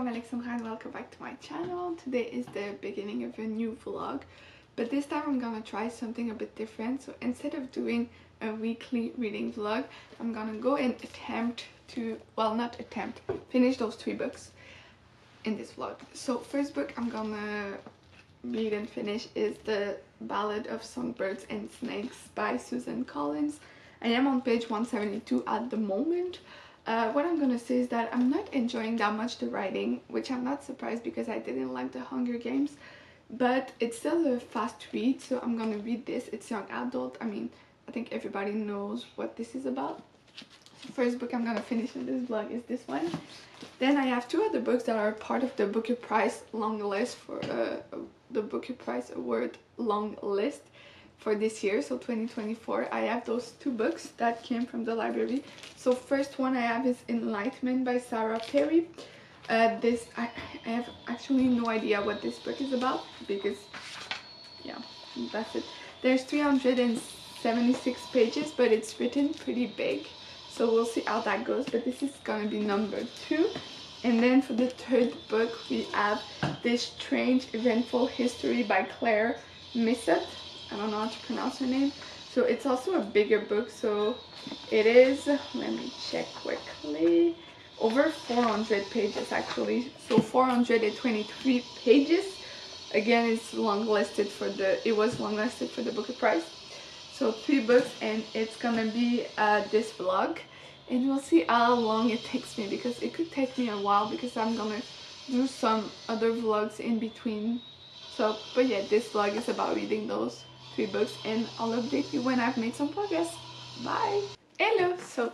Alexandra and welcome back to my channel. Today is the beginning of a new vlog, but this time I'm gonna try something a bit different. So instead of doing a weekly reading vlog, I'm gonna go and finish those 3 books in this vlog. So first book I'm gonna read and finish is The Ballad of Songbirds and Snakes by Susan Collins. I am on page 172 at the moment. What I'm gonna say is that I'm not enjoying that much the writing, which I'm not surprised because I didn't like the Hunger Games, but it's still a fast read, so I'm gonna read this. It's young adult. I mean, I think everybody knows what this is about. So first book I'm gonna finish in this vlog is this one. Then I have 2 other books that are part of the Booker Prize long list for the Booker Prize Award long list for this year, so 2024. I have those 2 books that came from the library. So first one I have is Enlightenment by Sarah Perry. I have actually no idea what this book is about because yeah, that's it. There's 376 pages, but it's written pretty big, so we'll see how that goes. But this is gonna be number 2. And then for the 3rd book we have This Strange Eventful History by Claire Missett. I don't know how to pronounce her name. So it's also a bigger book, so it is, let me check quickly, over 400 pages actually. So 423 pages. Again, it's longlisted for the Booker Prize. So 3 books, and it's gonna be this vlog, and we'll see how long it takes me because it could take me a while because I'm gonna do some other vlogs in between. So, but yeah, this vlog is about reading those 3 books, and I'll update you when I've made some progress. Bye! Hello! So,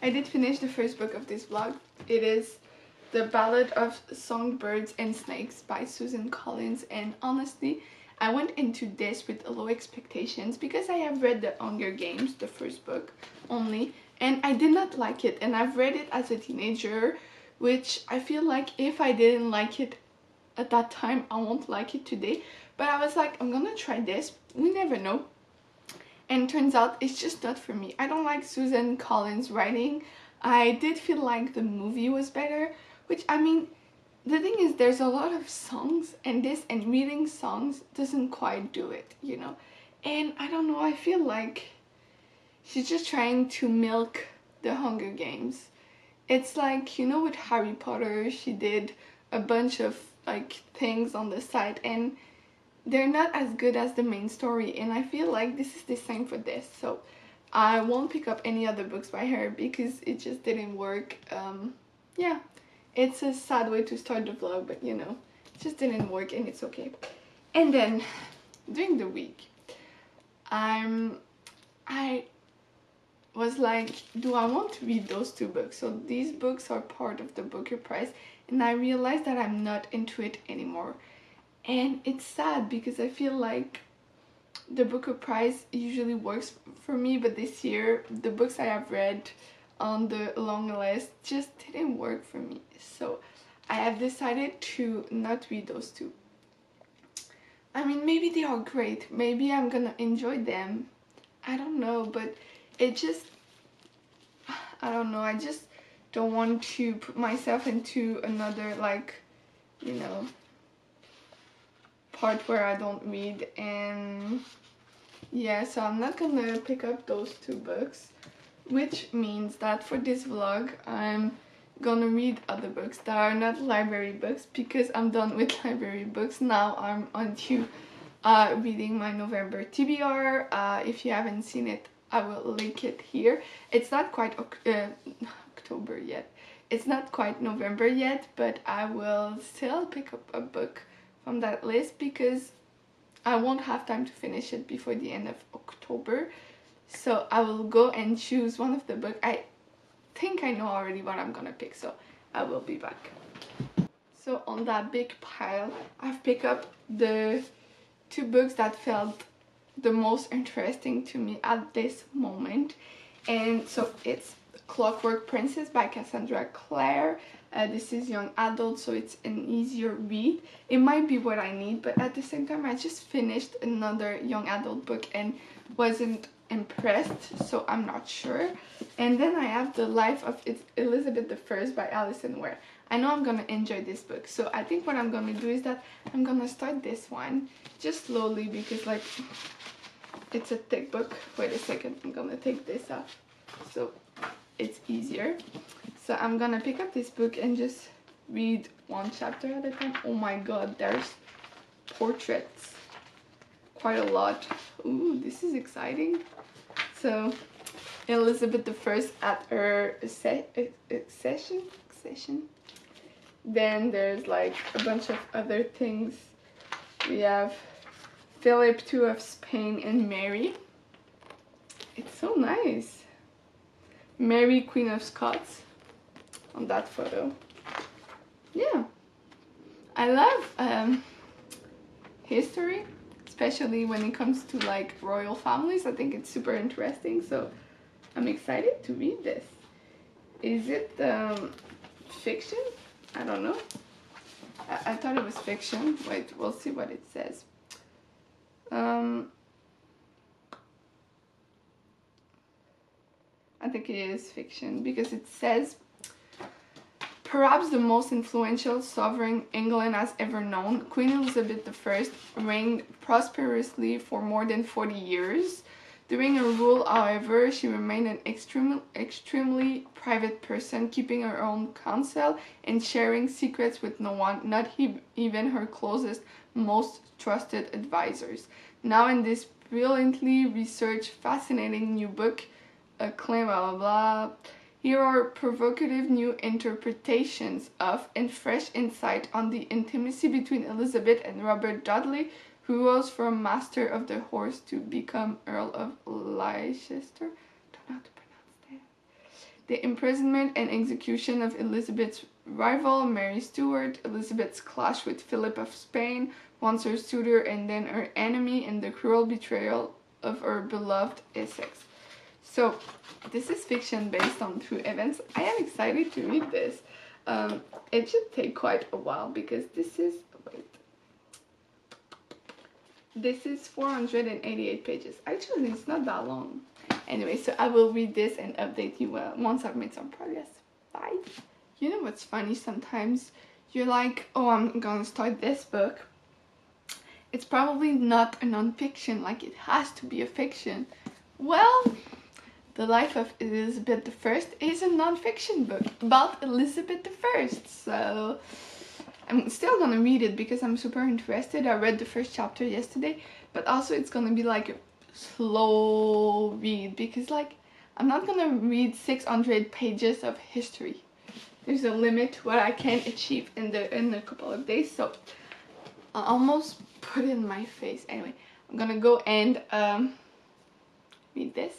I did finish the first book of this vlog. It is The Ballad of Songbirds and Snakes by Susan Collins, and honestly, I went into this with low expectations because I have read The Hunger Games, the first book only, and I did not like it, and I've read it as a teenager, which I feel like if I didn't like it at that time, I won't like it today. But I was like, I'm gonna try this, we never know. And turns out it's just not for me. I don't like Susan Collins' writing. I did feel like the movie was better, which, I mean, the thing is there's a lot of songs, and reading songs doesn't quite do it, you know. And I don't know, I feel like she's just trying to milk the Hunger Games. It's like, you know, with Harry Potter, she did a bunch of like things on the side, and they're not as good as the main story, and I feel like this is the same for this. So I won't pick up any other books by her because it just didn't work. Yeah, it's a sad way to start the vlog, but you know, it just didn't work, and it's okay. And then during the week, I was like, do I want to read those 2 books? So these books are part of the Booker Prize, and I realized that I'm not into it anymore. And it's sad because I feel like the Booker Prize usually works for me, but this year the books I have read on the long list just didn't work for me. So I have decided to not read those 2. I mean, maybe they are great, maybe I'm gonna enjoy them, I don't know, but it just, I don't know, I just don't want to put myself into another, like, you know, part where I don't read. And yeah, so I'm not gonna pick up those 2 books, which means that for this vlog I'm gonna read other books that are not library books because I'm done with library books. Now I'm on to reading my November TBR. If you haven't seen it, I will link it here. It's not quite October yet, it's not quite November yet, but I will still pick up a book from that list because I won't have time to finish it before the end of October. So I will go and choose one of the books. I think I know already what I'm gonna pick, so I will be back. So on that big pile, I've picked up the 2 books that felt the most interesting to me at this moment. And so it's Clockwork Princess by Cassandra Clare. This is young adult, so it's an easier read. It might be what I need, but at the same time I just finished another young adult book and wasn't impressed, so I'm not sure. And then I have The Life of Elizabeth I by Alison Ware. I know I'm gonna enjoy this book. So I think what I'm gonna do is that I'm gonna start this one just slowly because like it's a thick book. Wait a second, I'm gonna take this off so it's easier. So I'm gonna pick up this book and just read one chapter at a time. Oh my god, there's portraits. Quite a lot. Ooh, this is exciting. So Elizabeth I at her session. Then there's like a bunch of other things. We have Philip II of Spain and Mary. It's so nice. Mary, Queen of Scots on that photo. Yeah, I love history, especially when it comes to like royal families. I think it's super interesting, so I'm excited to read this. Is it fiction? I don't know. I thought it was fiction. Wait, we'll see what it says. I think it is fiction because it says, perhaps the most influential sovereign England has ever known, Queen Elizabeth I reigned prosperously for more than 40 years. During her rule, however, she remained an extremely private person, keeping her own counsel and sharing secrets with no one, not even her closest, most trusted advisors. Now in this brilliantly researched, fascinating new book, claim blah blah blah, here are provocative new interpretations of and fresh insight on the intimacy between Elizabeth and Robert Dudley, who rose from Master of the Horse to become Earl of Leicester. Don't know how to pronounce that. The imprisonment and execution of Elizabeth's rival, Mary Stuart, Elizabeth's clash with Philip of Spain, once her suitor and then her enemy, and the cruel betrayal of her beloved Essex. So, this is fiction based on true events. I am excited to read this. It should take quite a while because this is, wait, this is 488 pages. Actually, it's not that long. Anyway, so I will read this and update you once I've made some progress. Bye. You know what's funny? Sometimes you're like, oh, I'm gonna start this book. It's probably not a non-fiction, like it has to be a fiction. Well, The Life of Elizabeth I is a non-fiction book about Elizabeth I. So I'm still gonna read it because I'm super interested. I read the first chapter yesterday, but also it's gonna be like a slow read because like I'm not gonna read 600 pages of history. There's a limit to what I can achieve in a couple of days. So I almost put it in my face. Anyway, I'm gonna go and read this.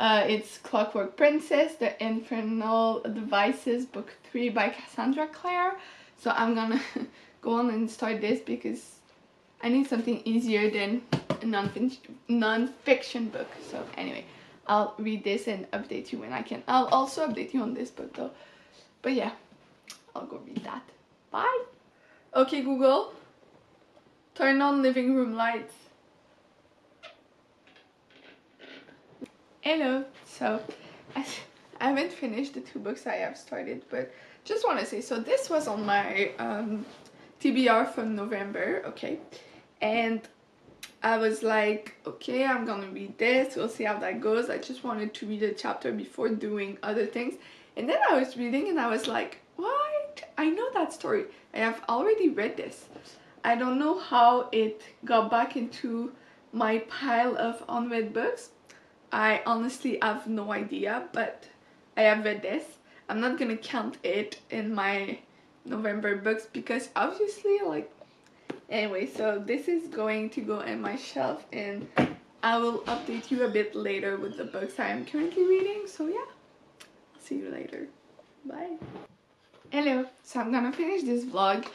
It's Clockwork Princess, The Infernal Devices, Book 3 by Cassandra Clare. So I'm gonna go on and start this because I need something easier than a non-fiction book. So anyway, I'll read this and update you when I can. I'll also update you on this book though. But yeah, I'll go read that. Bye! Okay Google, turn on living room lights. Hello. So I haven't finished the 2 books I have started, but just want to say, so this was on my TBR from November, okay, and I was like, okay, I'm gonna read this, we'll see how that goes. I just wanted to read a chapter before doing other things, and then I was reading and I was like, what? I know that story. I have already read this. I don't know how it got back into my pile of unread books. I honestly have no idea, but I have read this. I'm not gonna count it in my November books because obviously, like, anyway, so this is going to go in my shelf and I will update you a bit later with the books I am currently reading. So yeah, I'll see you later. Bye. Hello. So I'm gonna finish this vlog.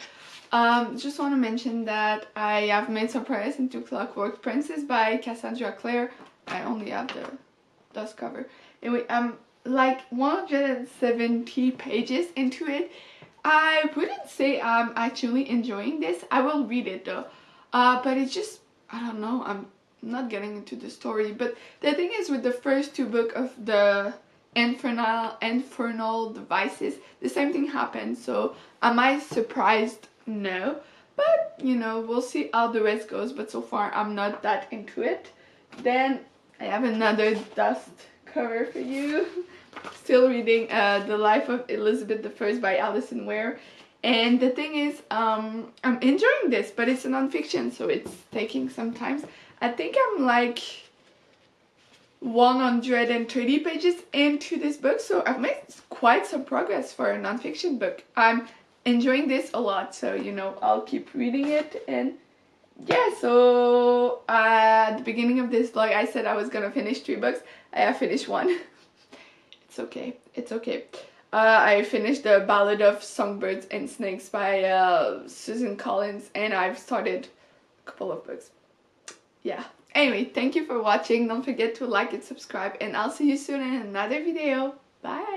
Just want to mention that I have made some progress into Clockwork Princess by Cassandra Clare. I only have the dust cover. Anyway, I'm like 170 pages into it. I wouldn't say I'm actually enjoying this. I will read it though. But it's just, I don't know, I'm not getting into the story. But the thing is with the first 2 books of the infernal devices, the same thing happened. So am I surprised? No, but you know, we'll see how the rest goes, but so far I'm not that into it. Then I have another dust cover for you. Still reading The Life of Elizabeth I by Alison Ware. And the thing is, I'm enjoying this, but it's a non-fiction, so it's taking some time. I think I'm like 130 pages into this book, so I've made quite some progress for a non-fiction book. I'm enjoying this a lot, so you know, I'll keep reading it. And yeah, so at the beginning of this vlog I said I was gonna finish 3 books. I have finished 1. It's okay, it's okay. I finished The Ballad of Songbirds and Snakes by Susan Collins, and I've started a couple of books. Yeah. Anyway, thank you for watching. Don't forget to like and subscribe, and I'll see you soon in another video. Bye!